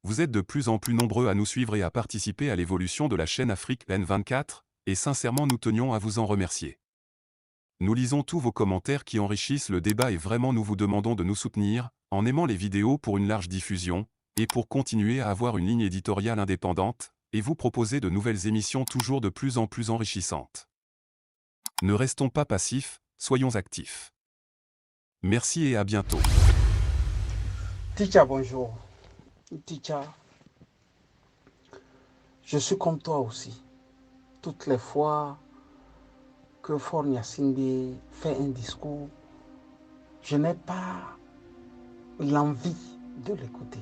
Vous êtes de plus en plus nombreux à nous suivre et à participer à l'évolution de la chaîne Afrique N24, et sincèrement nous tenions à vous en remercier. Nous lisons tous vos commentaires qui enrichissent le débat et vraiment nous vous demandons de nous soutenir, en aimant les vidéos pour une large diffusion, et pour continuer à avoir une ligne éditoriale indépendante, et vous proposer de nouvelles émissions toujours de plus en plus enrichissantes. Ne restons pas passifs, soyons actifs. Merci et à bientôt. Ticha, bonjour. Ticha, je suis comme toi aussi. Toutes les fois que Faure Gnassingbé fait un discours, je n'ai pas l'envie de l'écouter.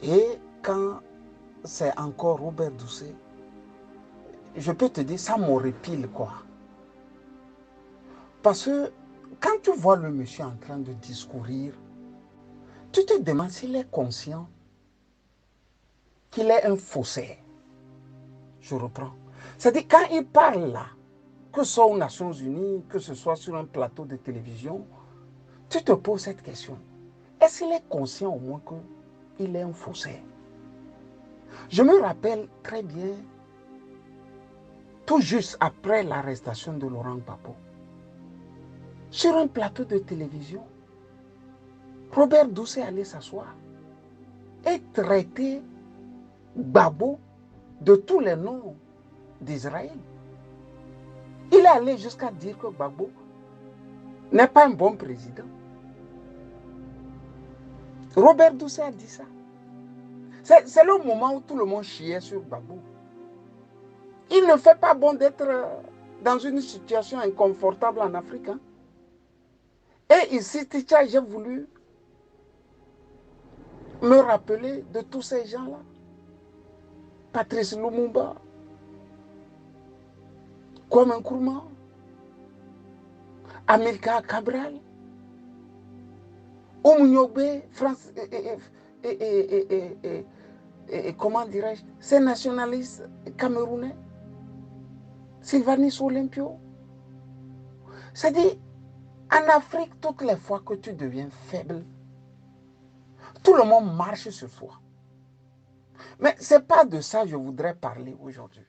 Et quand c'est encore Robert Doucet, je peux te dire, ça m'horripile quoi. Parce que quand tu vois le monsieur en train de discourir, tu te demandes s'il est conscient qu'il est un faussaire. Je reprends. C'est-à-dire, quand il parle là, que ce soit aux Nations Unies, que ce soit sur un plateau de télévision, tu te poses cette question. Est-ce qu'il est conscient au moins qu'il est un faussaire? Je me rappelle très bien, tout juste après l'arrestation de Laurent Gbagbo, sur un plateau de télévision, Robert Doucet allait s'asseoir et traiter Gbagbo de tous les noms d'Israël. Il est allé jusqu'à dire que Gbagbo n'est pas un bon président. Robert Doucet a dit ça. C'est le moment où tout le monde chiait sur Gbagbo. Il ne fait pas bon d'être dans une situation inconfortable en Afrique. Hein? Et ici, Ticha, j'ai voulu me rappeler de tous ces gens-là. Patrice Lumumba, Kwame Nkrumah, Amilcar Cabral, Oumou France, comment dirais-je, ces nationalistes camerounais, Sylvanus Olympio. C'est-à-dire, en Afrique, toutes les fois que tu deviens faible, tout le monde marche sur toi. Mais ce n'est pas de ça que je voudrais parler aujourd'hui.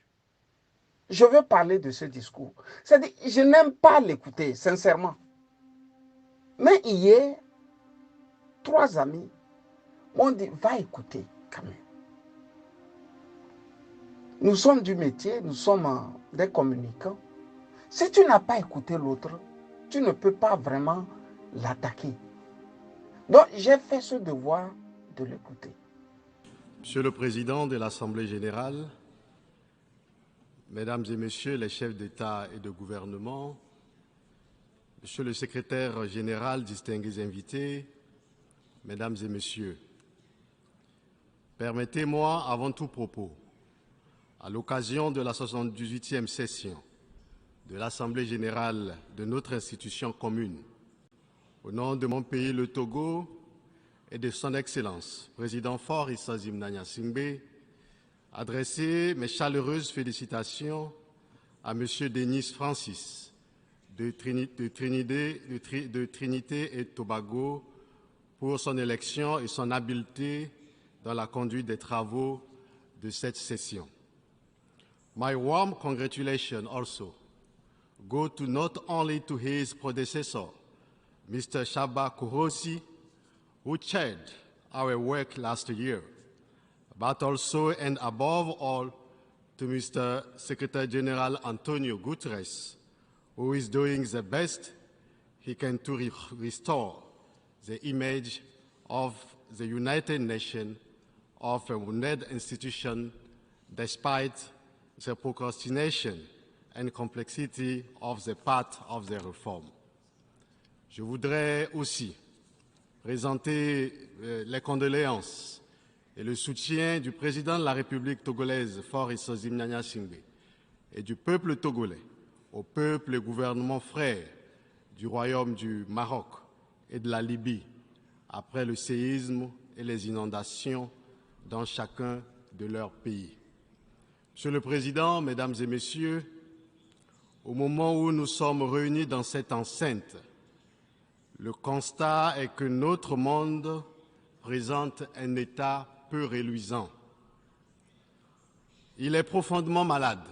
Je veux parler de ce discours. C'est-à-dire, je n'aime pas l'écouter, sincèrement. Mais hier, 3 amis m'ont dit, va écouter quand même. Nous sommes du métier, nous sommes des communicants. Si tu n'as pas écouté l'autre, tu ne peux pas vraiment l'attaquer. Donc, j'ai fait ce devoir de l'écouter. Monsieur le Président de l'Assemblée générale, Mesdames et Messieurs les chefs d'État et de gouvernement, Monsieur le Secrétaire général, distingués invités, Mesdames et Messieurs, permettez-moi avant tout propos, à l'occasion de la 78e session de l'Assemblée générale de notre institution commune, au nom de mon pays, le Togo, et de son Excellence, Président Faure Issa-Zimna Gnassingbé, adresser mes chaleureuses félicitations à M. Denis Francis de Trinité et Tobago pour son élection et son habileté dans la conduite des travaux de cette session. My warm congratulations also go to not only to his predecessor, Mr. Shaba Kurosi, who chaired our work last year, but also and above all to Mr. Secretary General Antonio Guterres, who is doing the best he can to restore the image of the United Nations of a wounded institution despite the procrastination and complexity of the path of the reform. Je voudrais aussi présenter les condoléances et le soutien du président de la République togolaise, Faure Issa-Zimna Gnassingbé, et du peuple togolais au peuple et gouvernement frère du Royaume du Maroc et de la Libye après le séisme et les inondations dans chacun de leurs pays. Monsieur le Président, Mesdames et Messieurs, au moment où nous sommes réunis dans cette enceinte, le constat est que notre monde présente un état peu reluisant. Il est profondément malade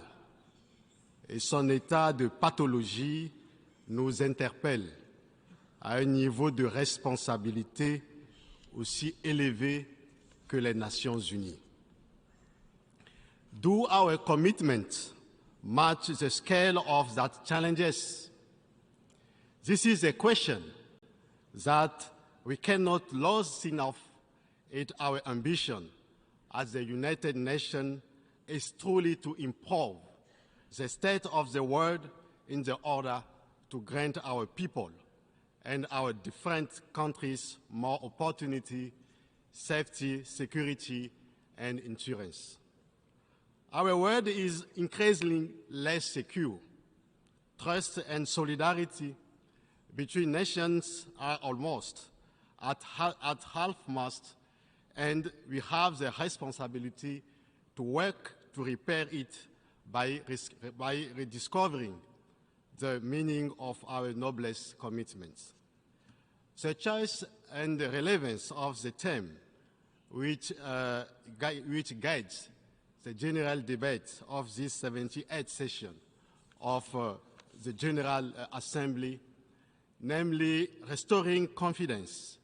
et son état de pathologie nous interpelle à un niveau de responsabilité aussi élevé que les Nations Unies. Do our commitment match the scale of that challenges? This is a question that we cannot lose sight of. Our ambition as the United Nations is truly to improve the state of the world in the order to grant our people and our different countries more opportunity, safety, security, and insurance. Our world is increasingly less secure. Trust and solidarity between nations are almost at half-mast, and we have the responsibility to work to repair it by rediscovering the meaning of our noblest commitments. The choice and the relevance of the theme which guides the general debate of this 78th session of the General Assembly, namely restoring confidence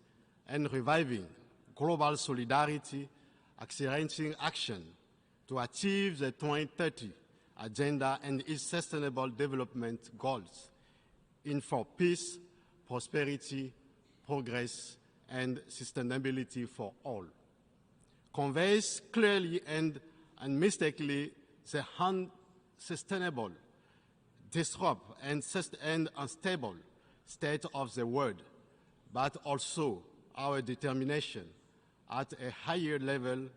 and reviving global solidarity, accelerating action to achieve the 2030 Agenda and its sustainable development goals in for peace, prosperity, progress, and sustainability for all, conveys clearly and unmistakably the unsustainable, disrupt, and unstable state of the world, but also our determination at a higher level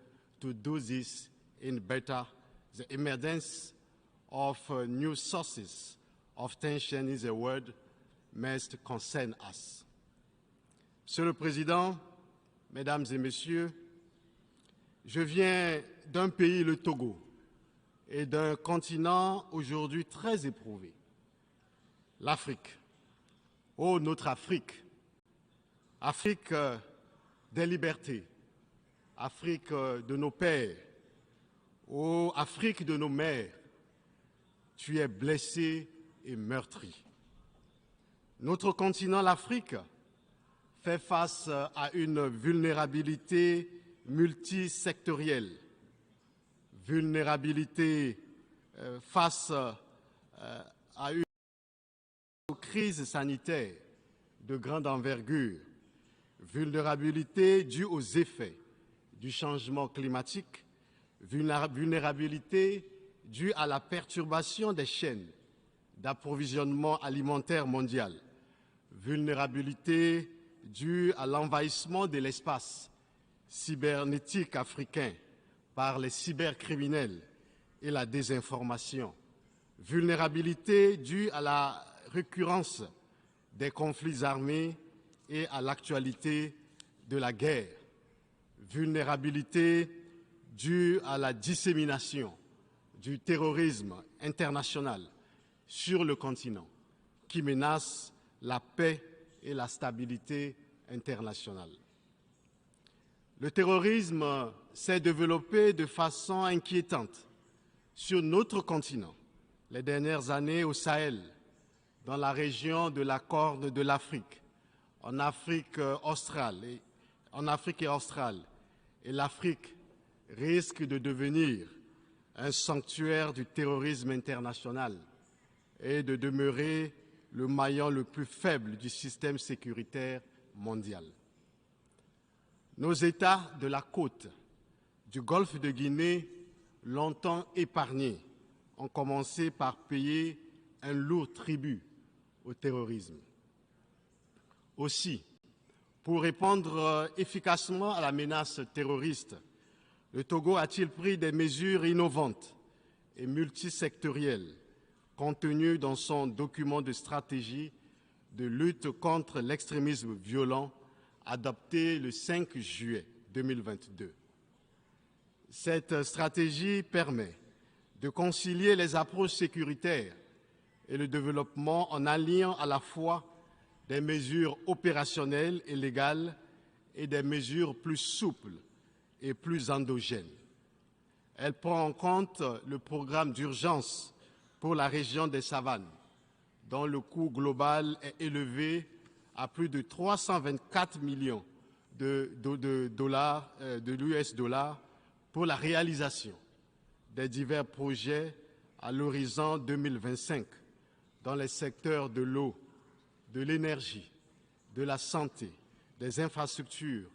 to do this in better. The emergence of new sources of tension in the world must concern us. Monsieur le Président, Mesdames et Messieurs, je viens d'un pays, le Togo, et d'un continent aujourd'hui très éprouvé, l'Afrique. Oh, notre Afrique, Afrique des libertés, Afrique de nos pères, oh, Afrique de nos mères, tu es blessé et meurtri. Notre continent, l'Afrique, fait face à une vulnérabilité multisectorielle, vulnérabilité face à une crise sanitaire de grande envergure, vulnérabilité due aux effets du changement climatique, vulnérabilité due à la perturbation des chaînes d'approvisionnement alimentaire mondial, vulnérabilité due à l'envahissement de l'espace cybernétique africain par les cybercriminels et la désinformation, vulnérabilité due à la récurrence des conflits armés et à l'actualité de la guerre, vulnérabilité due à la dissémination du terrorisme international sur le continent qui menace la paix et la stabilité internationale. Le terrorisme s'est développé de façon inquiétante sur notre continent les dernières années au Sahel, dans la région de la Corne de l'Afrique, en Afrique australe, et l'Afrique risque de devenir un sanctuaire du terrorisme international et de demeurer le maillon le plus faible du système sécuritaire mondial. Nos États de la côte du Golfe de Guinée, longtemps épargnés, ont commencé par payer un lourd tribut au terrorisme. Aussi, pour répondre efficacement à la menace terroriste, le Togo a-t-il pris des mesures innovantes et multisectorielles contenues dans son document de stratégie de lutte contre l'extrémisme violent adopté le 5 juillet 2022. Cette stratégie permet de concilier les approches sécuritaires et le développement en alliant à la fois des mesures opérationnelles et légales et des mesures plus souples et plus endogènes. Elle prend en compte le programme d'urgence pour la région des savanes, dont le coût global est élevé à plus de 324 millions de l'US dollar pour la réalisation des divers projets à l'horizon 2025 dans les secteurs de l'eau, de l'énergie, de la santé, des infrastructures,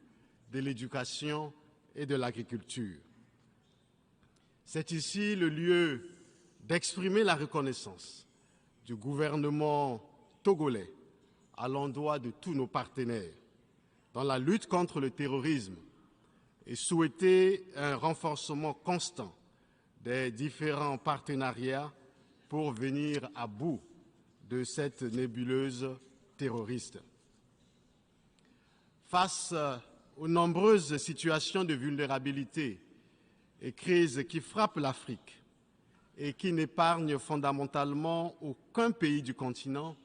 de l'éducation et de l'agriculture. C'est ici le lieu d'exprimer la reconnaissance du gouvernement togolais à l'endroit de tous nos partenaires dans la lutte contre le terrorisme et souhaiter un renforcement constant des différents partenariats pour venir à bout de cette nébuleuse terroriste. Face aux nombreuses situations de vulnérabilité et crises qui frappent l'Afrique et qui n'épargnent fondamentalement aucun pays du continent,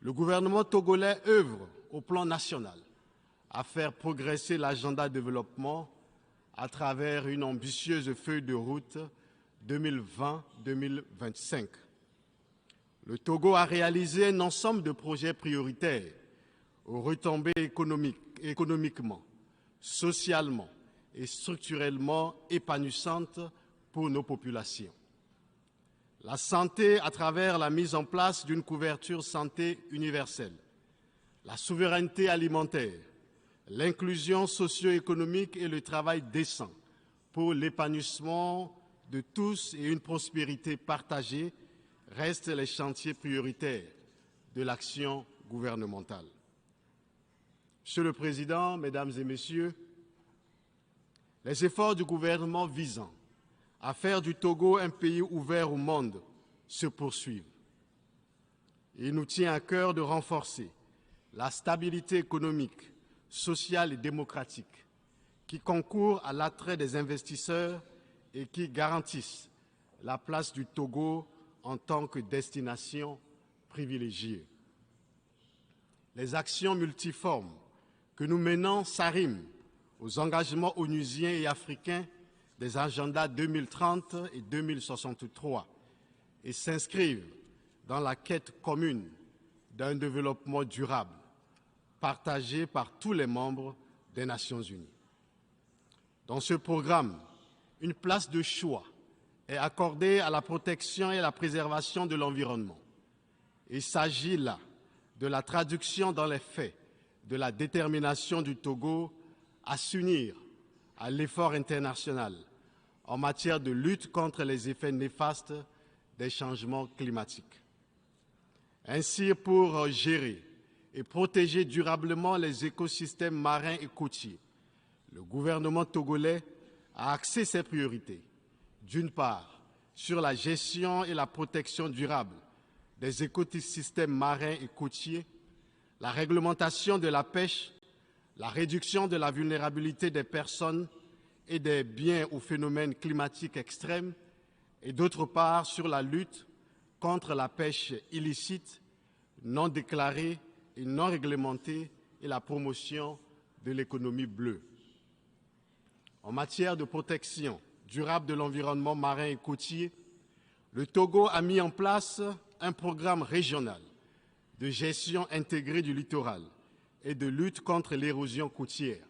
le gouvernement togolais œuvre au plan national à faire progresser l'agenda de développement à travers une ambitieuse feuille de route 2020-2025. Le Togo a réalisé un ensemble de projets prioritaires aux retombées économiquement, socialement et structurellement épanouissantes pour nos populations. La santé à travers la mise en place d'une couverture santé universelle, la souveraineté alimentaire, l'inclusion socio-économique et le travail décent pour l'épanouissement de tous et une prospérité partagée restent les chantiers prioritaires de l'action gouvernementale. Monsieur le Président, Mesdames et Messieurs, les efforts du gouvernement visant à faire du Togo un pays ouvert au monde se poursuivent. Il nous tient à cœur de renforcer la stabilité économique, sociale et démocratique qui concourent à l'attrait des investisseurs et qui garantissent la place du Togo en tant que destination privilégiée. Les actions multiformes que nous menons s'arriment aux engagements onusiens et africains des agendas 2030 et 2063 et s'inscrivent dans la quête commune d'un développement durable partagé par tous les membres des Nations Unies. Dans ce programme, une place de choix est accordée à la protection et à la préservation de l'environnement. Il s'agit là de la traduction dans les faits de la détermination du Togo à s'unir à l'effort international en matière de lutte contre les effets néfastes des changements climatiques. Ainsi, pour gérer et protéger durablement les écosystèmes marins et côtiers, le gouvernement togolais a axé ses priorités, d'une part, sur la gestion et la protection durable des écosystèmes marins et côtiers, la réglementation de la pêche, la réduction de la vulnérabilité des personnes et des biens aux phénomènes climatiques extrêmes, et d'autre part sur la lutte contre la pêche illicite, non déclarée et non réglementée et la promotion de l'économie bleue. En matière de protection durable de l'environnement marin et côtier, le Togo a mis en place un programme régional de gestion intégrée du littoral et de lutte contre l'érosion côtière.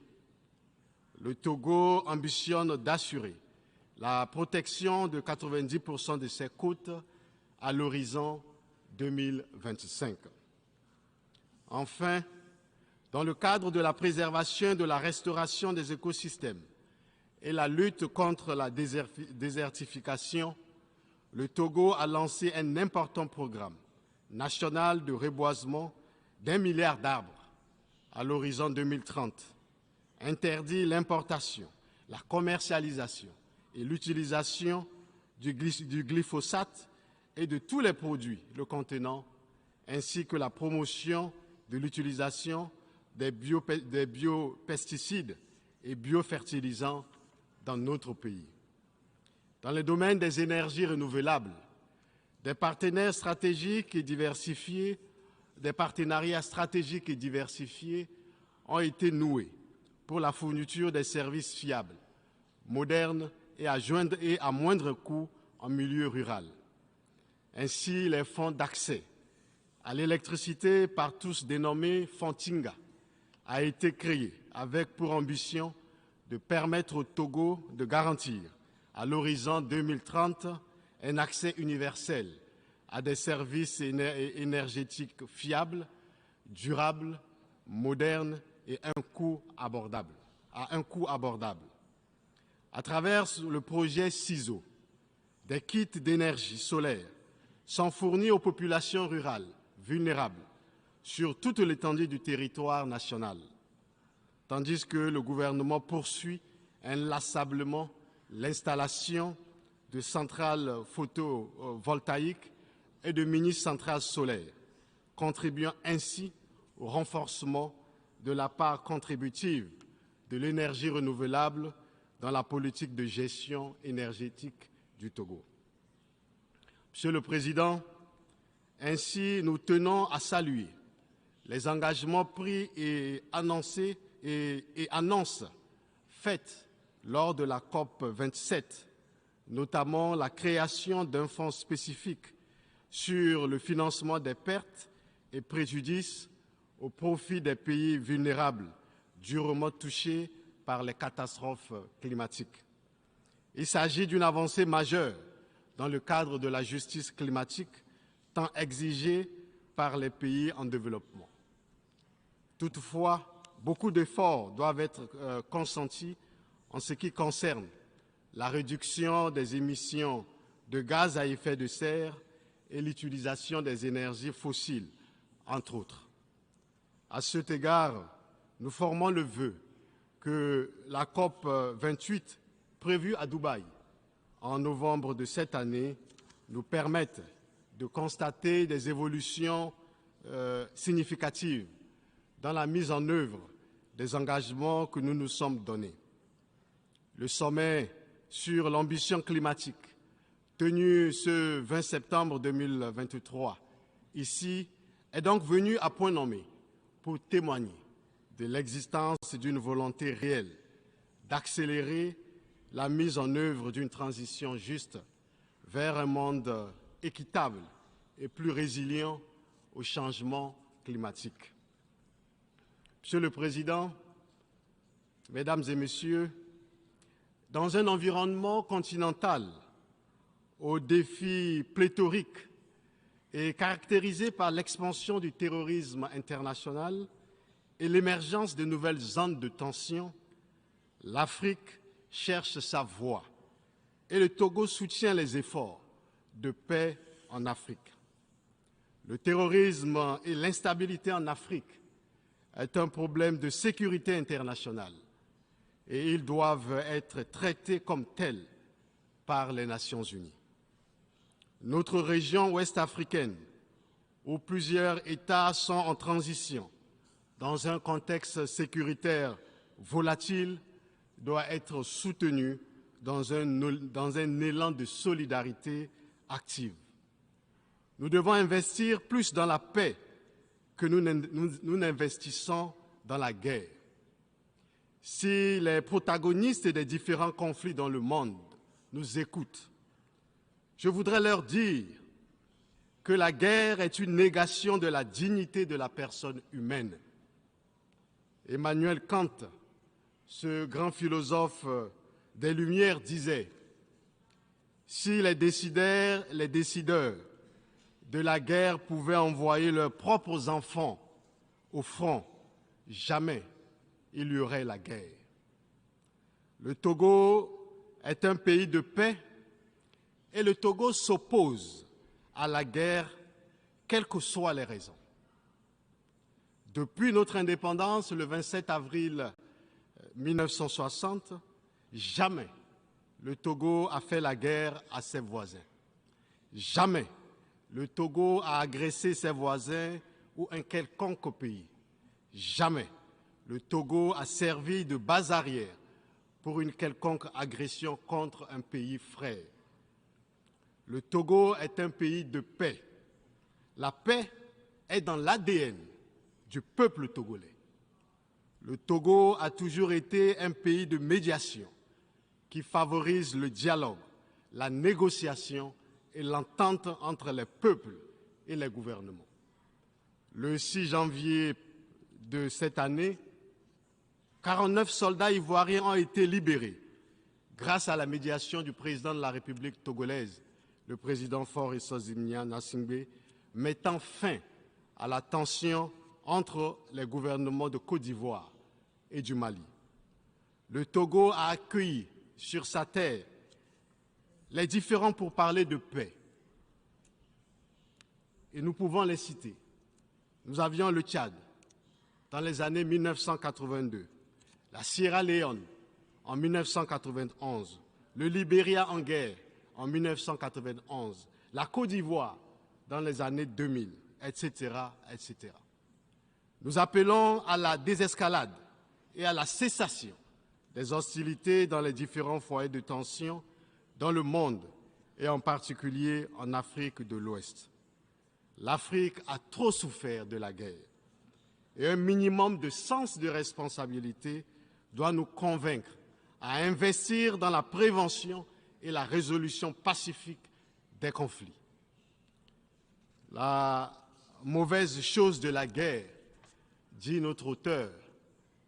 Le Togo ambitionne d'assurer la protection de 90% de ses côtes à l'horizon 2025. Enfin, dans le cadre de la préservation et de la restauration des écosystèmes et la lutte contre la désertification, le Togo a lancé un important programme national de reboisement d'1 milliard d'arbres à l'horizon 2030, interdit l'importation, la commercialisation et l'utilisation du glyphosate et de tous les produits le contenant, ainsi que la promotion de l'utilisation des biopesticides et biofertilisants dans notre pays. Dans le domaine des énergies renouvelables, des partenariats stratégiques et diversifiés ont été noués pour la fourniture des services fiables, modernes et à moindre coût en milieu rural. Ainsi, les fonds d'accès à l'électricité par tous dénommé Fontinga a été créé avec pour ambition de permettre au Togo de garantir à l'horizon 2030 un accès universel à des services énergétiques fiables, durables, modernes et à un coût abordable. À travers le projet CISO, des kits d'énergie solaire sont fournis aux populations rurales vulnérables sur toute l'étendue du territoire national, tandis que le gouvernement poursuit inlassablement l'installation de centrales photovoltaïques et de mini-centrales solaires, contribuant ainsi au renforcement de la part contributive de l'énergie renouvelable dans la politique de gestion énergétique du Togo. Monsieur le Président, ainsi nous tenons à saluer les engagements pris et annonces faites lors de la COP 27, notamment la création d'un fonds spécifique sur le financement des pertes et préjudices au profit des pays vulnérables durement touchés par les catastrophes climatiques. Il s'agit d'une avancée majeure dans le cadre de la justice climatique tant exigée par les pays en développement. Toutefois, beaucoup d'efforts doivent être consentis en ce qui concerne la réduction des émissions de gaz à effet de serre et l'utilisation des énergies fossiles, entre autres. À cet égard, nous formons le vœu que la COP 28, prévue à Dubaï en novembre de cette année, nous permette de constater des évolutions significatives dans la mise en œuvre des engagements que nous nous sommes donnés. Le sommet sur l'ambition climatique, tenu ce 20 septembre 2023, ici, est donc venu à point nommé pour témoigner de l'existence d'une volonté réelle d'accélérer la mise en œuvre d'une transition juste vers un monde équitable et plus résilient au changement climatique. Monsieur le Président, Mesdames et Messieurs, dans un environnement continental aux défis pléthoriques et caractérisé par l'expansion du terrorisme international et l'émergence de nouvelles zones de tension, l'Afrique cherche sa voie et le Togo soutient les efforts de paix en Afrique. Le terrorisme et l'instabilité en Afrique est un problème de sécurité internationale et ils doivent être traités comme tels par les Nations unies. Notre région ouest-africaine, où plusieurs États sont en transition, dans un contexte sécuritaire volatile, doit être soutenue dans un élan de solidarité active. Nous devons investir plus dans la paix que nous n'investissons dans la guerre. Si les protagonistes des différents conflits dans le monde nous écoutent, je voudrais leur dire que la guerre est une négation de la dignité de la personne humaine. Emmanuel Kant, ce grand philosophe des Lumières, disait « Si les décideurs de la guerre pouvaient envoyer leurs propres enfants au front, jamais il y aurait la guerre. » Le Togo est un pays de paix et le Togo s'oppose à la guerre, quelles que soient les raisons. Depuis notre indépendance, le 27 avril 1960, jamais le Togo a fait la guerre à ses voisins. Jamais le Togo a agressé ses voisins ou un quelconque pays. Jamais le Togo a servi de base arrière pour une quelconque agression contre un pays frère. Le Togo est un pays de paix. La paix est dans l'ADN du peuple togolais. Le Togo a toujours été un pays de médiation qui favorise le dialogue, la négociation et l'entente entre les peuples et les gouvernements. Le 6 janvier de cette année, 49 soldats ivoiriens ont été libérés grâce à la médiation du président de la République togolaise, le président Faure Issozimnia Gnassingbé, mettant fin à la tension entre les gouvernements de Côte d'Ivoire et du Mali. Le Togo a accueilli sur sa terre les différents pourparlers de paix. Et nous pouvons les citer. Nous avions le Tchad dans les années 1982, la Sierra Leone en 1991, le Libéria en guerre en 1991, la Côte d'Ivoire dans les années 2000, etc., etc. Nous appelons à la désescalade et à la cessation des hostilités dans les différents foyers de tension dans le monde et en particulier en Afrique de l'Ouest. L'Afrique a trop souffert de la guerre et un minimum de sens de responsabilité doit nous convaincre à investir dans la prévention et la résolution pacifique des conflits. La mauvaise chose de la guerre, dit notre auteur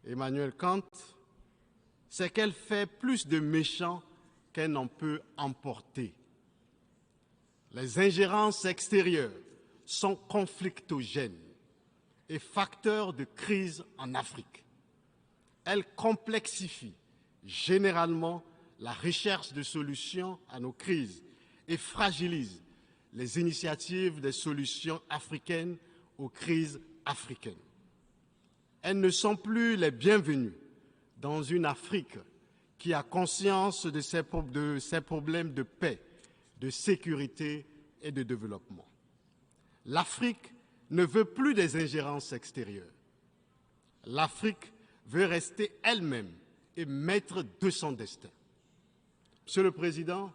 Emmanuel Kant, c'est qu'elle fait plus de méchants qu'elle n'en peut emporter. Les ingérences extérieures sont conflictogènes et facteurs de crise en Afrique. Elles complexifient généralement la recherche de solutions à nos crises et fragilisent les initiatives des solutions africaines aux crises africaines. Elles ne sont plus les bienvenues dans une Afrique qui a conscience de ses problèmes de paix, de sécurité et de développement. L'Afrique ne veut plus des ingérences extérieures. L'Afrique veut rester elle-même et maître de son destin. Monsieur le Président,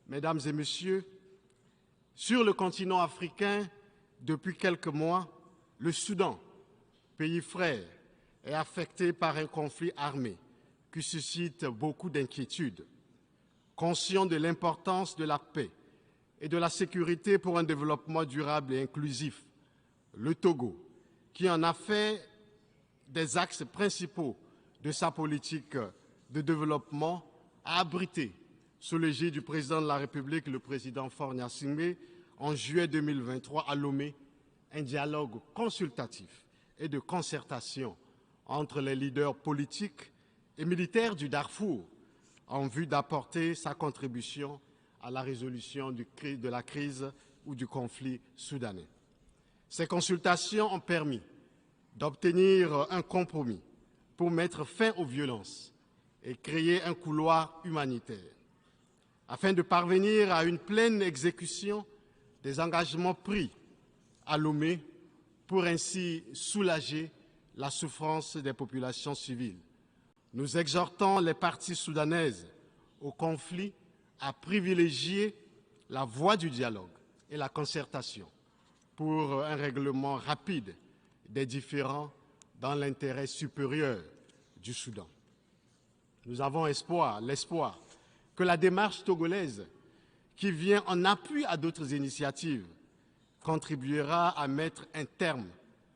Mesdames et Messieurs, sur le continent africain, depuis quelques mois, le Soudan, pays frère, est affecté par un conflit armé qui suscite beaucoup d'inquiétudes. Conscient de l'importance de la paix et de la sécurité pour un développement durable et inclusif, le Togo, qui en a fait des axes principaux de sa politique de développement, a abrité, sous l'égide du président de la République, le président Faure Gnassingbé, en juillet 2023 à Lomé, un dialogue consultatif et de concertation entre les leaders politiques et militaires du Darfour en vue d'apporter sa contribution à la résolution de la crise ou du conflit soudanais. Ces consultations ont permis d'obtenir un compromis pour mettre fin aux violences et créer un couloir humanitaire, afin de parvenir à une pleine exécution des engagements pris à Lomé pour ainsi soulager la souffrance des populations civiles. Nous exhortons les parties soudanaises au conflit à privilégier la voie du dialogue et la concertation pour un règlement rapide des différends dans l'intérêt supérieur du Soudan. Nous avons l'espoir que la démarche togolaise, qui vient en appui à d'autres initiatives, contribuera à mettre un terme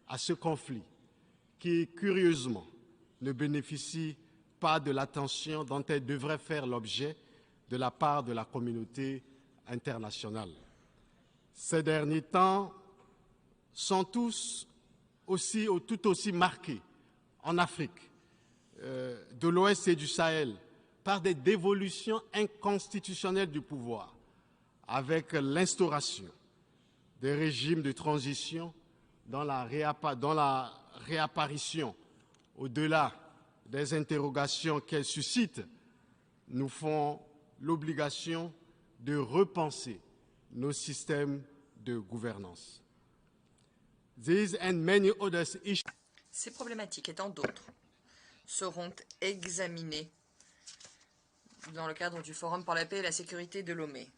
à ce conflit qui, curieusement, ne bénéficie pas de l'attention dont elle devrait faire l'objet de la part de la communauté internationale. Ces derniers temps sont tout aussi marqués en Afrique, de l'Ouest et du Sahel, par des dévolutions inconstitutionnelles du pouvoir, avec l'instauration des régimes de transition dont la réapparition, au-delà des interrogations qu'elle suscite, nous font l'obligation de repenser nos systèmes de gouvernance. These and many other issues. Ces problématiques et tant d'autres seront examinées dans le cadre du Forum pour la paix et la sécurité de Lomé.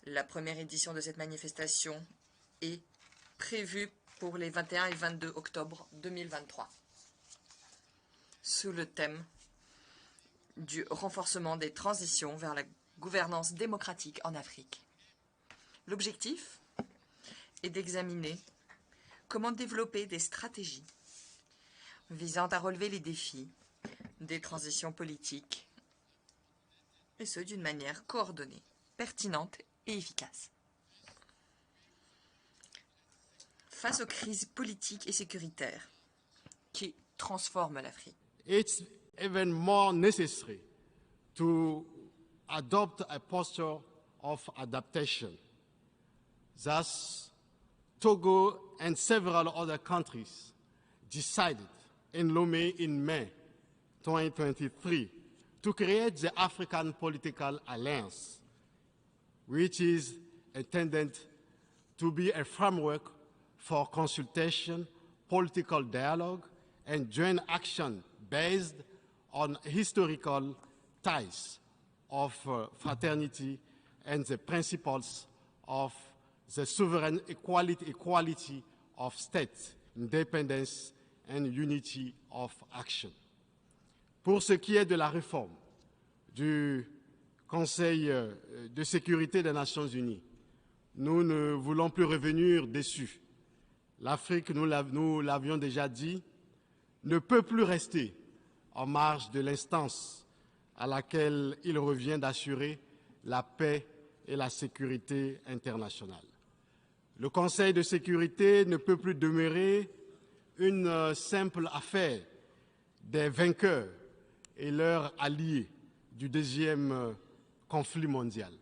La première édition de cette manifestation est prévue pour les 21 et 22 octobre 2023. sous le thème du renforcement des transitions vers la gouvernance démocratique en Afrique. L'objectif est d'examiner comment développer des stratégies visant à relever les défis des transitions politiques, et ce d'une manière coordonnée, pertinente et efficace. Face aux crises politiques et sécuritaires qui transforment l'Afrique, it's even more necessary to adopt a posture of adaptation. Thus, Togo and several other countries decided in Lomé in May 2023 to create the African Political Alliance, which is intended to be a framework for consultation, political dialogue, and joint action based on historical ties of fraternity and the principles of the sovereign equality of states, independence and unity of action. Pour ce qui est de la réforme du Conseil de sécurité des Nations Unies, nous ne voulons plus revenir dessus. L'Afrique, nous l'avions déjà dit, ne peut plus rester en marge de l'instance à laquelle il revient d'assurer la paix et la sécurité internationale. Le Conseil de sécurité ne peut plus demeurer une simple affaire des vainqueurs et leurs alliés du deuxième conflit mondial.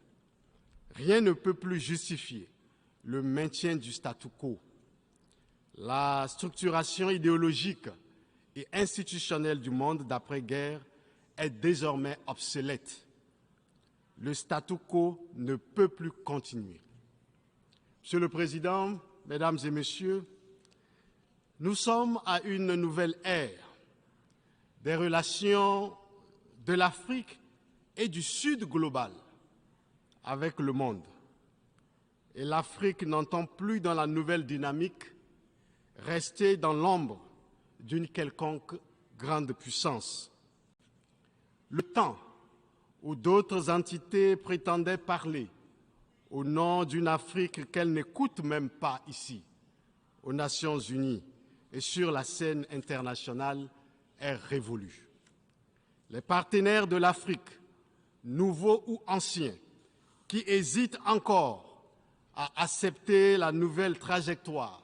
Rien ne peut plus justifier le maintien du statu quo. La structuration idéologique et institutionnelle du monde d'après-guerre est désormais obsolète. Le statu quo ne peut plus continuer. Monsieur le Président, Mesdames et Messieurs, nous sommes à une nouvelle ère des relations de l'Afrique et du Sud global avec le monde. Et l'Afrique n'entend plus dans la nouvelle dynamique rester dans l'ombre d'une quelconque grande puissance. Le temps où d'autres entités prétendaient parler au nom d'une Afrique qu'elles n'écoutent même pas ici, aux Nations Unies et sur la scène internationale, est révolu. Les partenaires de l'Afrique, nouveaux ou anciens, qui hésitent encore à accepter la nouvelle trajectoire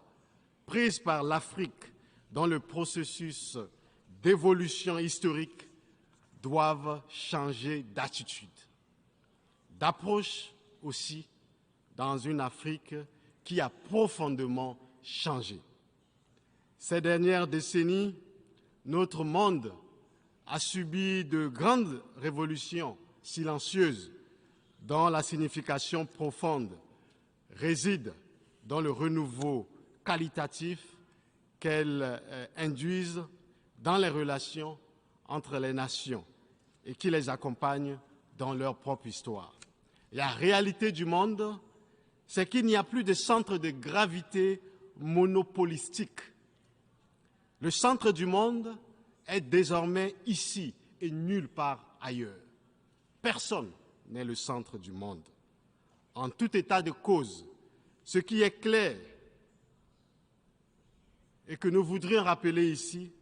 prise par l'Afrique dans le processus d'évolution historique, doivent changer d'attitude, d'approche aussi, dans une Afrique qui a profondément changé. Ces dernières décennies, notre monde a subi de grandes révolutions silencieuses dont la signification profonde réside dans le renouveau qualitatif qu'elles induisent dans les relations entre les nations et qui les accompagnent dans leur propre histoire. La réalité du monde, c'est qu'il n'y a plus de centre de gravité monopolistique. Le centre du monde est désormais ici et nulle part ailleurs. Personne n'est le centre du monde. En tout état de cause, ce qui est clair et que nous voudrions rappeler ici,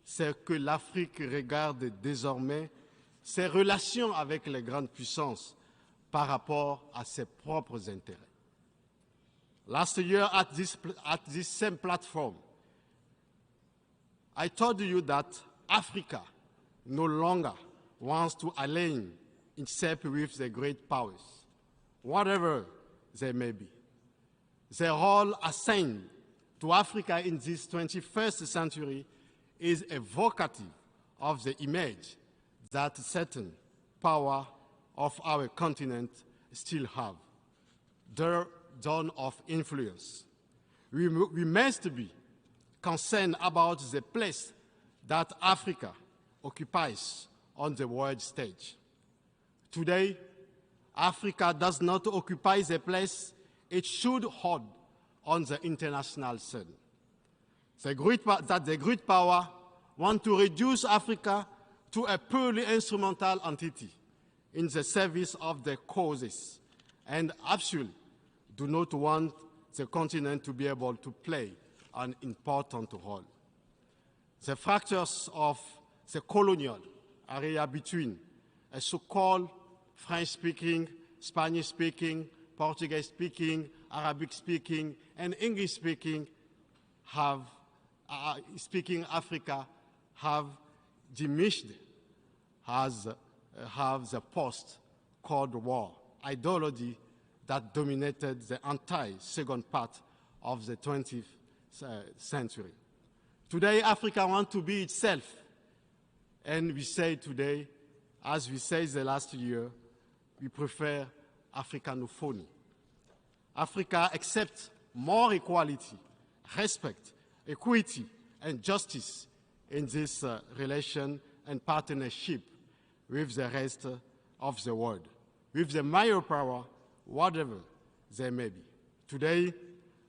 c'est que l'Afrique regarde désormais ses relations avec les grandes puissances par rapport à ses propres intérêts. Last year at this same platform, I told you that Africa no longer wants to align itself with the great powers, whatever they may be. The role assigned to Africa in this 21st century is evocative of the image that certain power of our continent still have, their zone of influence. We must be concerned about the place that Africa occupies on the world stage. Today, Africa does not occupy the place it should hold on the international scene. The great power want to reduce Africa to a purely instrumental entity in the service of their causes, and absolutely do not want the continent to be able to play an important role. The fractures of the colonial area between a so-called French-speaking, Spanish-speaking, Portuguese-speaking, Arabic-speaking, and English-speaking speaking Africa have diminished as have the post-Cold War ideology that dominated the entire second part of the 20th century. Today, Africa wants to be itself, and we say today, as we said the last year, we prefer Africanophonie. Africa accepts more equality, respect, equity, and justice in this relation and partnership with the rest of the world, with the major power, whatever they may be. Today,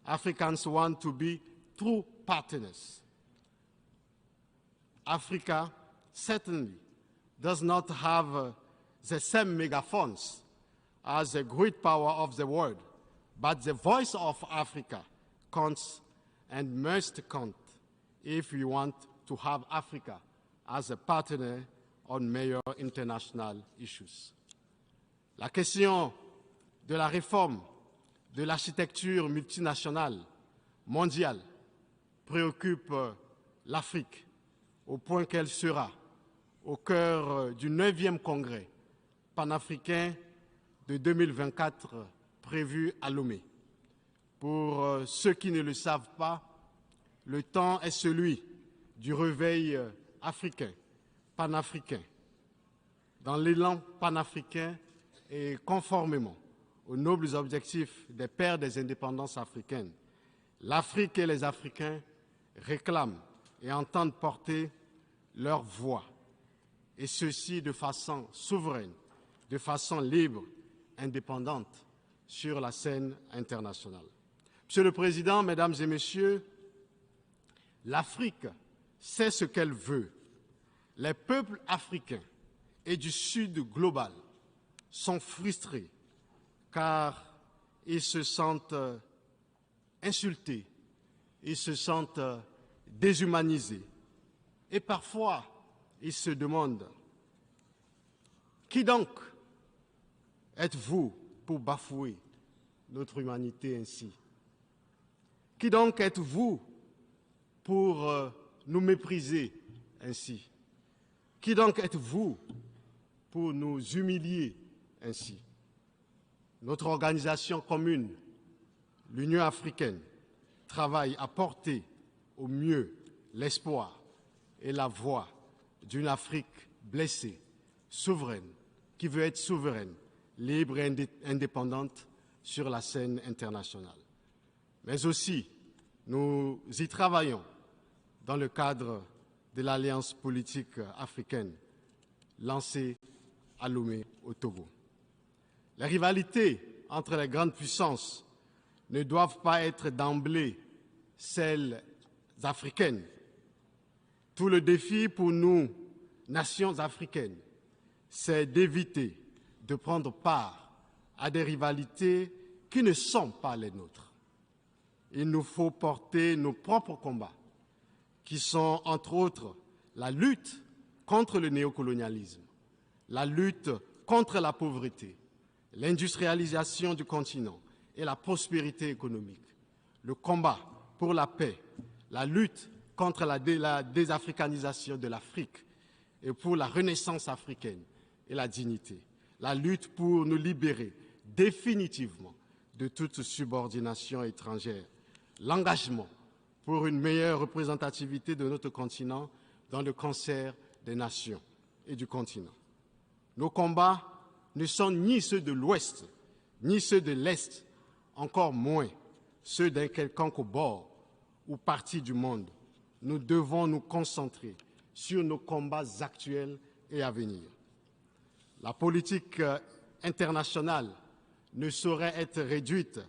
Africans want to be true partners. Africa certainly does not have the same megaphones as the great power of the world, but the voice of Africa counts and must count if we want to have Africa as a partner on major international issues. La question de la réforme de l'architecture multinationale mondiale préoccupe l'Afrique au point qu'elle sera au cœur du 9e congrès panafricain de 2024 prévu à Lomé. Pour ceux qui ne le savent pas, le temps est celui du réveil africain, panafricain. Dans l'élan panafricain et conformément aux nobles objectifs des pères des indépendances africaines, l'Afrique et les Africains réclament et entendent porter leur voix, et ceci de façon souveraine, de façon libre, indépendante, sur la scène internationale. Monsieur le Président, Mesdames et Messieurs, l'Afrique sait ce qu'elle veut. Les peuples africains et du Sud global sont frustrés car ils se sentent insultés, ils se sentent déshumanisés. Et parfois, ils se demandent, qui donc êtes-vous pour bafouer notre humanité ainsi? Qui donc êtes-vous pour nous mépriser ainsi? Qui donc êtes-vous pour nous humilier ainsi? Notre organisation commune, l'Union africaine, travaille à porter au mieux l'espoir et la voix d'une Afrique blessée, souveraine, qui veut être souveraine, libre et indépendante sur la scène internationale. Mais aussi, nous y travaillons dans le cadre de l'Alliance politique africaine lancée à Lomé, au Togo. Les rivalités entre les grandes puissances ne doivent pas être d'emblée celles africaines. Tout le défi pour nous, nations africaines, c'est d'éviter de prendre part à des rivalités qui ne sont pas les nôtres. Il nous faut porter nos propres combats, qui sont entre autres la lutte contre le néocolonialisme, la lutte contre la pauvreté, l'industrialisation du continent et la prospérité économique, le combat pour la paix, la lutte contre la désafricanisation de l'Afrique et pour la renaissance africaine et la dignité, la lutte pour nous libérer définitivement de toute subordination étrangère, l'engagement pour une meilleure représentativité de notre continent dans le concert des nations et du continent. Nos combats ne sont ni ceux de l'Ouest, ni ceux de l'Est, encore moins ceux d'un quelconque bord ou partie du monde. Nous devons nous concentrer sur nos combats actuels et à venir. La politique internationale ne saurait être réduite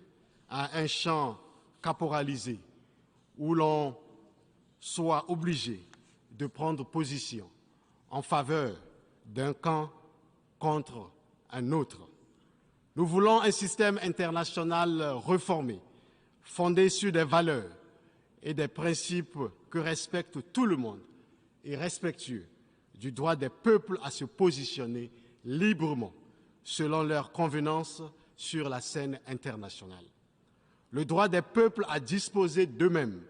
à un champ caporalisé où l'on soit obligé de prendre position en faveur d'un camp contre un autre. Nous voulons un système international reformé, fondé sur des valeurs et des principes que respecte tout le monde et respectueux du droit des peuples à se positionner librement selon leurs convenances sur la scène internationale. Le droit des peuples à disposer d'eux-mêmes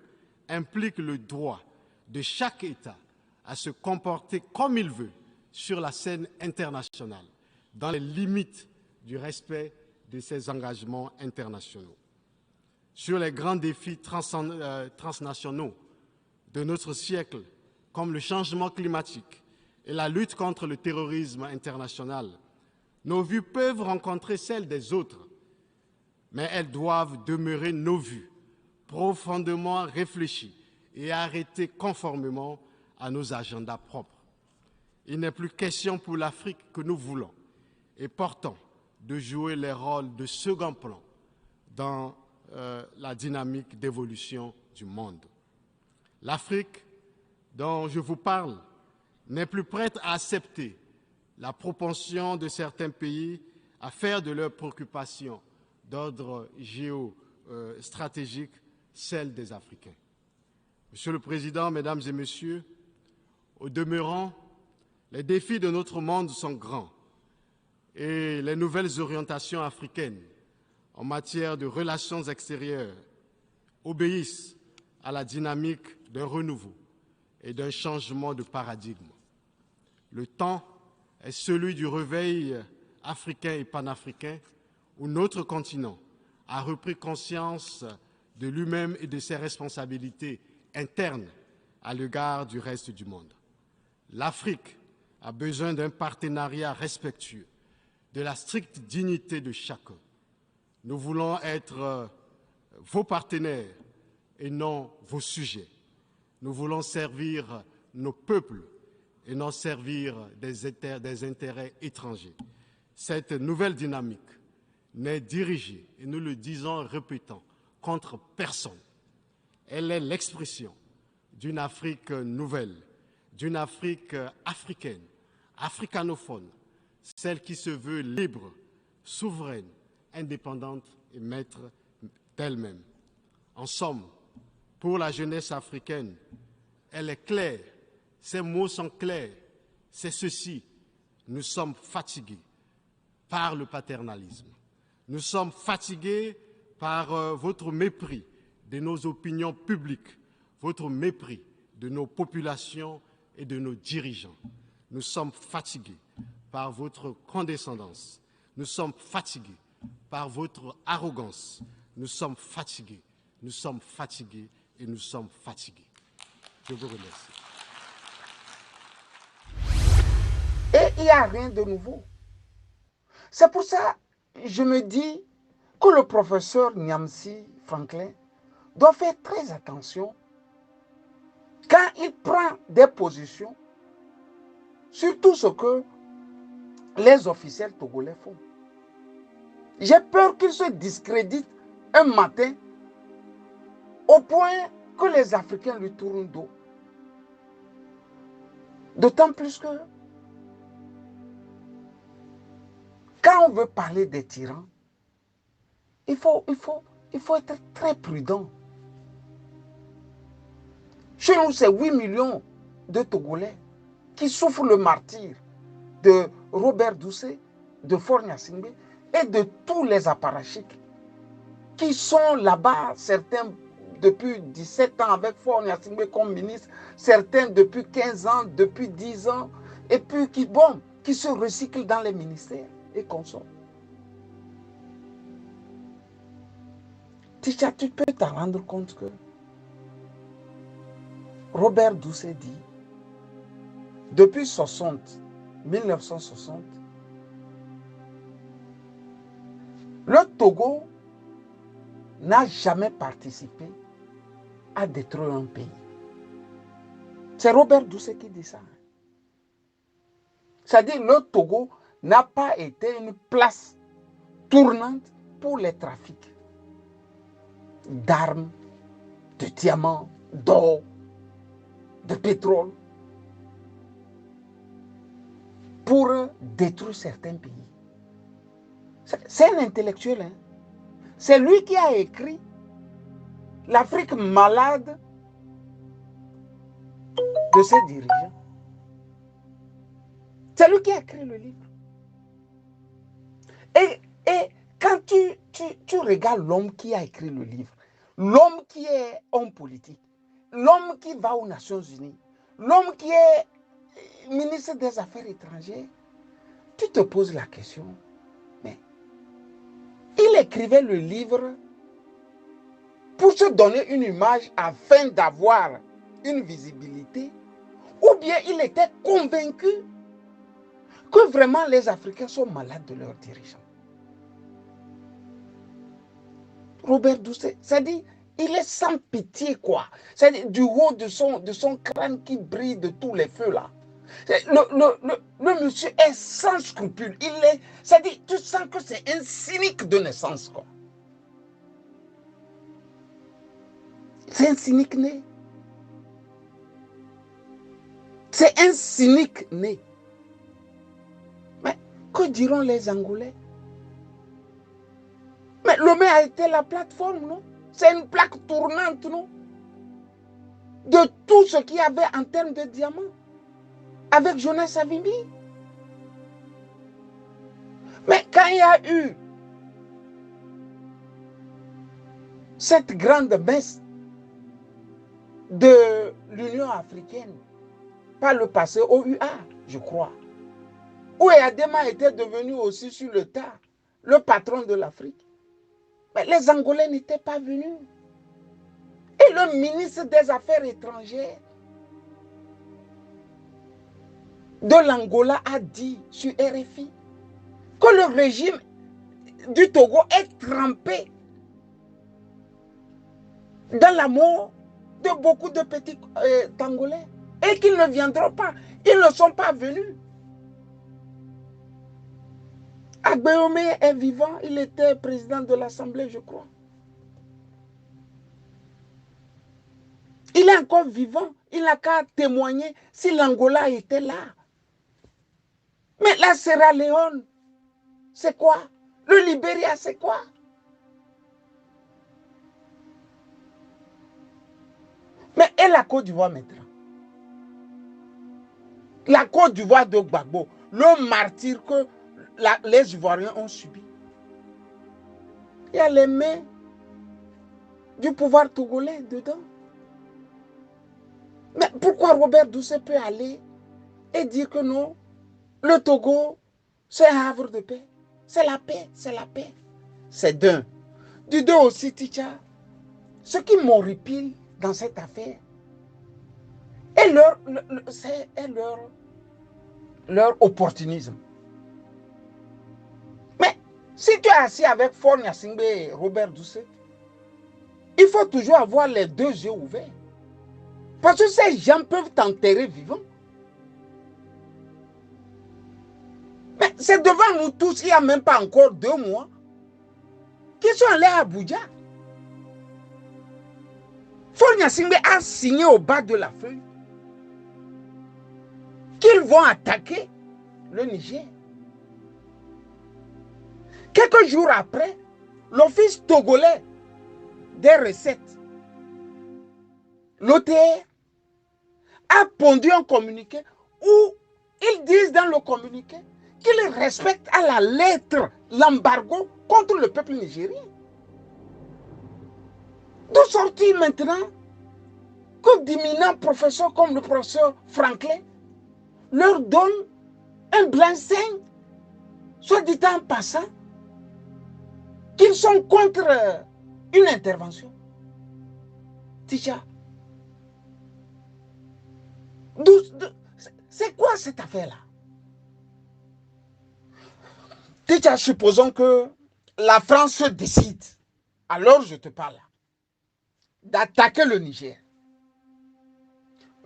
implique le droit de chaque État à se comporter comme il veut sur la scène internationale, dans les limites du respect de ses engagements internationaux. Sur les grands défis transnationaux de notre siècle, comme le changement climatique et la lutte contre le terrorisme international, nos vues peuvent rencontrer celles des autres, mais elles doivent demeurer nos vues, profondément réfléchies et arrêtées conformément à nos agendas propres. Il n'est plus question pour l'Afrique que nous voulons et portons de jouer les rôles de second plan dans la dynamique d'évolution du monde. L'Afrique dont je vous parle n'est plus prête à accepter la propension de certains pays à faire de leurs préoccupations d'ordre géostratégique celles des Africains. Monsieur le Président, Mesdames et Messieurs, au demeurant, les défis de notre monde sont grands et les nouvelles orientations africaines en matière de relations extérieures obéissent à la dynamique d'un renouveau et d'un changement de paradigme. Le temps est celui du réveil africain et panafricain où notre continent a repris conscience de lui-même et de ses responsabilités internes à l'égard du reste du monde. L'Afrique a besoin d'un partenariat respectueux de la stricte dignité de chacun. Nous voulons être vos partenaires et non vos sujets. Nous voulons servir nos peuples et non servir des intérêts étrangers. Cette nouvelle dynamique n'est dirigée, et nous le disons et répétons, contre personne. Elle est l'expression d'une Afrique nouvelle, d'une Afrique africaine, africanophone, celle qui se veut libre, souveraine, indépendante et maître d'elle-même. En somme, pour la jeunesse africaine, elle est claire, ses mots sont clairs, c'est ceci, nous sommes fatigués par le paternalisme. Nous sommes fatigués par votre mépris de nos opinions publiques, votre mépris de nos populations et de nos dirigeants. Nous sommes fatigués par votre condescendance. Nous sommes fatigués par votre arrogance. Nous sommes fatigués, nous sommes fatigués et nous sommes fatigués. Je vous remercie. Et il n'y a rien de nouveau. C'est pour ça que je me dis que le professeur Nyamsi Franklin doit faire très attention quand il prend des positions sur tout ce que les officiels togolais font. J'ai peur qu'il se discrédite un matin au point que les Africains lui tournent dos. D'autant plus que quand on veut parler des tyrans, il faut être très prudent. Chez nous, c'est 8 millions de Togolais qui souffrent le martyre de Robert Doucet, de Faure Gnassingbé et de tous les apparatchiks qui sont là-bas, certains depuis 17 ans avec Faure Gnassingbé comme ministre, certains depuis 15 ans, depuis 10 ans, et puis qui se recyclent dans les ministères et consomment. Ticha, tu peux t'en rendre compte que Robert Doucet dit, depuis 1960, le Togo n'a jamais participé à détruire un pays. C'est Robert Doucet qui dit ça. C'est-à-dire le Togo n'a pas été une place tournante pour les trafics d'armes, de diamants, d'or, de pétrole pour détruire certains pays. C'est un intellectuel. Hein? C'est lui qui a écrit l'Afrique malade de ses dirigeants. C'est lui qui a écrit le livre. Et quand tu regardes l'homme qui a écrit le livre, l'homme qui est homme politique, l'homme qui va aux Nations Unies, l'homme qui est ministre des Affaires étrangères, tu te poses la question, mais il écrivait le livre pour se donner une image afin d'avoir une visibilité, ou bien il était convaincu que vraiment les Africains sont malades de leurs dirigeants. Robert Doucet, c'est-à-dire, il est sans pitié, quoi. C'est-à-dire, du haut de son crâne qui brille de tous les feux, là. Le monsieur est sans scrupule. C'est-à-dire, tu sens que c'est un cynique de naissance, quoi. C'est un cynique né. C'est un cynique né. Mais que diront les Angolais? Mais Lomé a été la plateforme, non? C'est une plaque tournante, non? De tout ce qu'il y avait en termes de diamants. Avec Jonas Savimbi. Mais quand il y a eu cette grande messe de l'Union africaine, par le passé, OUA, je crois, où Adema était devenu aussi sur le tas le patron de l'Afrique. Mais les Angolais n'étaient pas venus. Et le ministre des Affaires étrangères de l'Angola a dit sur RFI que le régime du Togo est trempé dans la mort de beaucoup de petits Tangolais et qu'ils ne viendront pas. Ils ne sont pas venus. Agbeome est vivant, il était président de l'Assemblée, je crois. Il est encore vivant, il n'a qu'à témoigner si l'Angola était là. Mais la Sierra Leone, c'est quoi? Le Libéria, c'est quoi? Mais et la Côte d'Ivoire maintenant? La Côte d'Ivoire de Gbagbo, le martyre que les Ivoiriens ont subi. Il y a les mains du pouvoir togolais dedans. Mais pourquoi Robert Doucet peut aller et dire que non, le Togo, c'est un havre de paix. C'est la paix, c'est la paix. C'est d'un. Du deux aussi, Ticha, ce qui m'horripile dans cette affaire est leur opportunisme. Mais si tu es assis avec Faure Gnassingbé et Robert Doucet, il faut toujours avoir les deux yeux ouverts. Parce que ces gens peuvent t'enterrer vivant. Mais c'est devant nous tous, il n'y a même pas encore 2 mois, qu'ils sont allés à Abuja. Faure Gnassingbé a signé au bas de la feuille qu'ils vont attaquer le Niger. Quelques jours après, l'Office togolais des recettes, l'OTR, a pondu un communiqué où ils disent dans le communiqué qu'ils respectent à la lettre l'embargo contre le peuple nigérien. D'où sortir maintenant que d'éminents professeurs comme le professeur Franklin leur donnent un blanc-seing, soit dit en passant, qu'ils sont contre une intervention. Ticha, c'est quoi cette affaire-là? Ticha, supposons que la France se décide, alors je te parle, d'attaquer le Niger.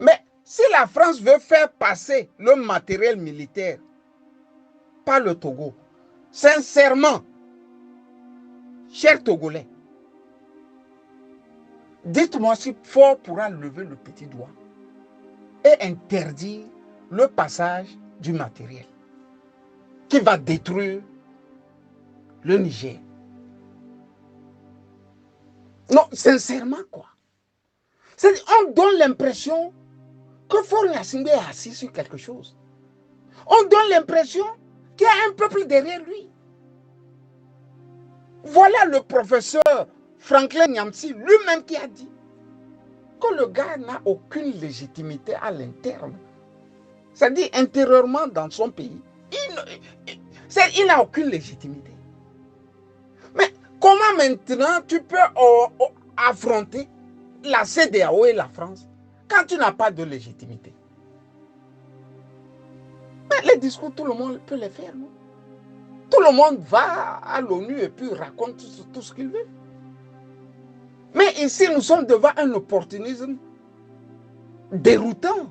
Mais si la France veut faire passer le matériel militaire par le Togo, sincèrement, chers Togolais, dites-moi si Faure pourra lever le petit doigt et interdire le passage du matériel. qui va détruire le Niger. Non, sincèrement, quoi. On donne l'impression que Faure Gnassingbé est assis sur quelque chose. On donne l'impression qu'il y a un peuple derrière lui. Voilà le professeur Franklin Nyamsi lui-même qui a dit que le gars n'a aucune légitimité à l'interne. C'est-à-dire intérieurement dans son pays, il n'a aucune légitimité. Mais comment maintenant tu peux affronter la CEDEAO et la France quand tu n'as pas de légitimité? Mais les discours, tout le monde peut les faire, non? Tout le monde va à l'ONU et puis raconte tout ce qu'il veut. Mais ici, nous sommes devant un opportunisme déroutant.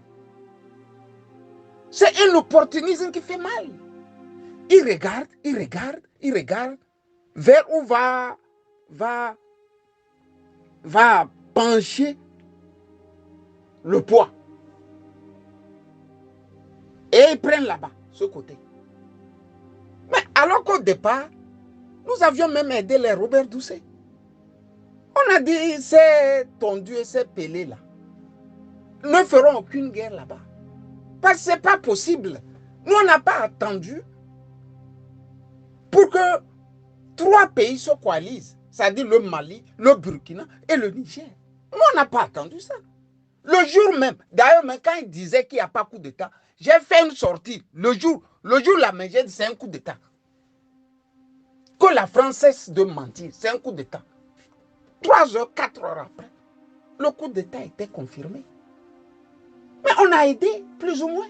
C'est un opportunisme qui fait mal. Il regarde vers où va pencher le poids. Et ils prennent là-bas, ce côté. Mais alors qu'au départ, nous avions même aidé les Robert Doucet. On a dit, ces tondus et ces pelés-là ne feront aucune guerre là-bas. Parce que ce n'est pas possible. Nous, on n'a pas attendu pour que 3 pays se coalisent, c'est-à-dire le Mali, le Burkina et le Niger. Nous, on n'a pas attendu ça. Le jour même, d'ailleurs, même quand il disait qu'il n'y a pas coup d'État, j'ai fait une sortie. Le jour là, mais j'ai dit c'est un coup d'État. Que la France cesse de mentir, c'est un coup d'État. 3 heures, 4 heures après, le coup d'État était confirmé. Mais on a aidé, plus ou moins.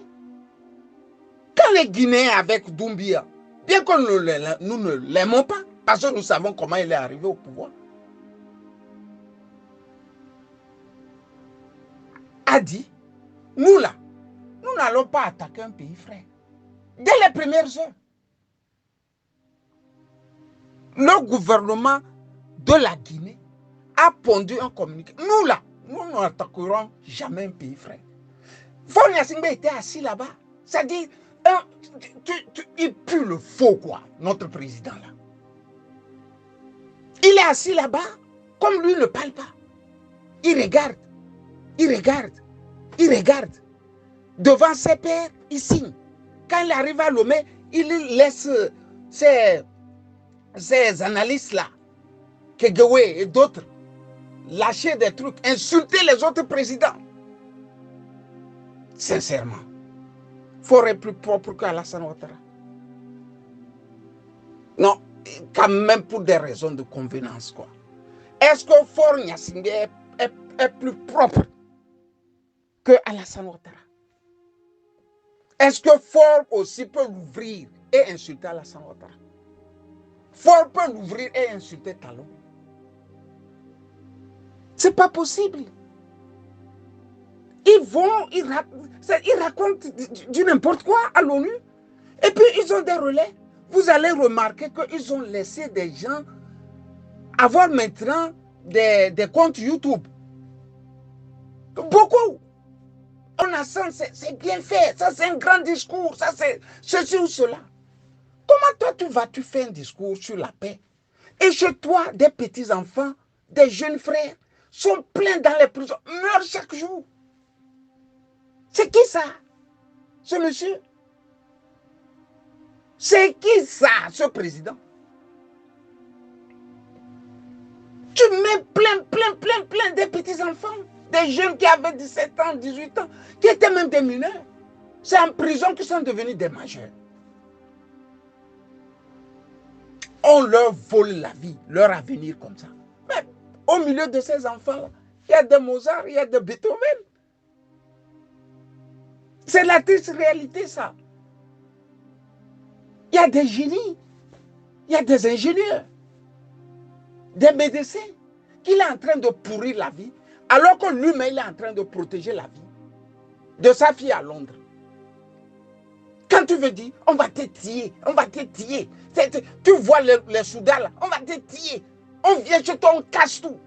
Quand les Guinéens avec Doumbia, bien que nous ne l'aimons pas, parce que nous savons comment il est arrivé au pouvoir, a dit, nous là, nous n'allons pas attaquer un pays frère. Dès les premières heures, le gouvernement de la Guinée a pondu un communiqué. Nous là, nous n'attaquerons jamais un pays frère. Faure Gnassingbé était assis là-bas. C'est-à-dire, il pue le faux, quoi, notre président là. Il est assis là-bas, comme lui ne parle pas. Il regarde. Devant ses pairs, il signe. Quand il arrive à Lomé, il laisse ces analystes-là, Kegewe et d'autres, lâcher des trucs, insulter les autres présidents. Sincèrement, Faure est plus propre qu'Alassane Ouattara. Non, quand même pour des raisons de convenance, quoi. Est-ce que Faure Gnassingbé est plus propre que Alassane Ouattara? Est-ce que Faure aussi peut l'ouvrir et insulter Alassane Ouattara? Faure peut l'ouvrir et insulter Talon. C'est pas possible. Ils racontent du n'importe quoi à l'ONU. Et puis ils ont des relais. Vous allez remarquer qu'ils ont laissé des gens avoir maintenant des comptes YouTube. Beaucoup. On a senti, c'est bien fait. Ça, c'est un grand discours. Ça, c'est ceci ou cela. Comment toi, tu fais un discours sur la paix? Et chez toi, des petits-enfants, des jeunes frères sont pleins dans les prisons, meurent chaque jour. C'est qui ça, ce monsieur? C'est qui ça, ce président? Tu mets plein des petits-enfants, des jeunes qui avaient 17 ans, 18 ans, qui étaient même des mineurs. C'est en prison qu'ils sont devenus des majeurs. On leur vole la vie, leur avenir comme ça. Mais au milieu de ces enfants-là, il y a des Mozart, il y a des Beethoven. C'est la triste réalité, ça. Il y a des génies, il y a des ingénieurs, des médecins, qu'il est en train de pourrir la vie, alors que lui-même, il est en train de protéger la vie de sa fille à Londres. Quand tu veux dire, on va te tuer, on va te tuer. Tu vois les soldats là, on va te tuer. On vient chez toi, on casse tout.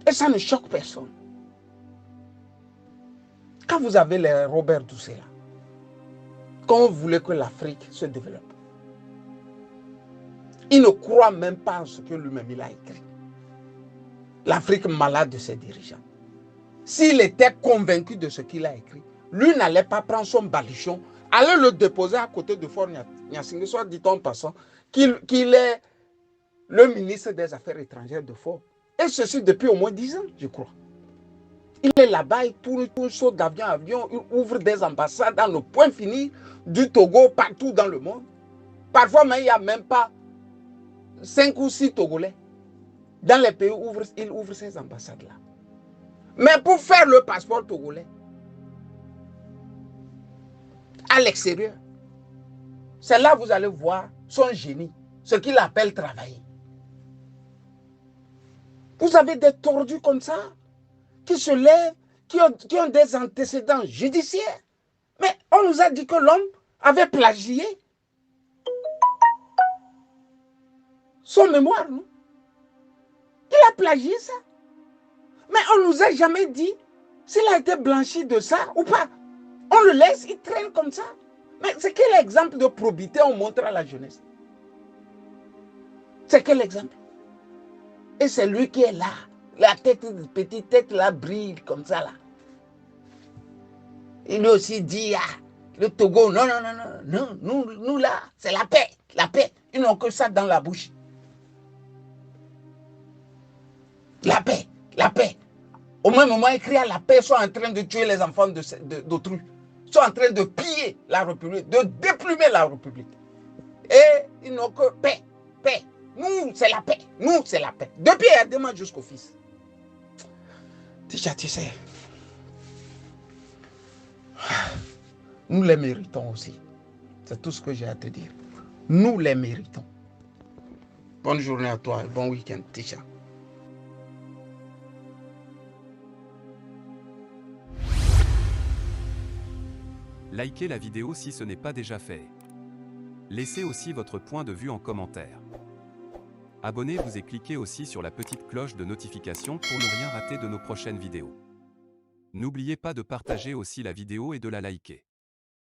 Et ça ne choque personne. Quand vous avez les Robert Doucet là, qu'on voulait que l'Afrique se développe. Il ne croit même pas en ce que lui-même il a écrit. L'Afrique malade de ses dirigeants. S'il était convaincu de ce qu'il a écrit, lui n'allait pas prendre son baluchon, aller le déposer à côté de Faure Gnassingbé, soit dit en passant qu'il est le ministre des Affaires étrangères de Faure. Et ceci depuis au moins 10 ans, je crois. Il est là-bas, il tourne, saute d'avion en avion, il ouvre des ambassades dans le point fini du Togo, partout dans le monde. Parfois, même, il n'y a même pas 5 ou 6 Togolais. Dans les pays où il ouvre ces ambassades-là. Mais pour faire le passeport togolais, à l'extérieur, c'est là que vous allez voir son génie, ce qu'il appelle travailler. Vous avez des tordus comme ça, qui se lèvent, qui ont des antécédents judiciaires. Mais on nous a dit que l'homme avait plagié son mémoire, non? Il a plagié ça. Mais on ne nous a jamais dit s'il a été blanchi de ça ou pas. On le laisse, il traîne comme ça. Mais c'est quel exemple de probité on montre à la jeunesse? C'est quel exemple? Et c'est lui qui est là. La petite tête là brille comme ça là. Il lui aussi dit, ah, le Togo, non, non, non, non, nous là, c'est la paix, la paix. Ils n'ont que ça dans la bouche. La paix, la paix. Au même moment, ils crient à la paix, sont en train de tuer les enfants d'autrui. Sont en train de piller la République, de déplumer la République. Et ils n'ont que paix, paix. Nous, c'est la paix. Nous, c'est la paix. Depuis Adema jusqu'au fils. Déjà, tu sais, nous les méritons aussi. C'est tout ce que j'ai à te dire. Nous les méritons. Bonne journée à toi et bon week-end, Tisha. Likez la vidéo si ce n'est pas déjà fait. Laissez aussi votre point de vue en commentaire. Abonnez-vous et cliquez aussi sur la petite cloche de notification pour ne rien rater de nos prochaines vidéos. N'oubliez pas de partager aussi la vidéo et de la liker.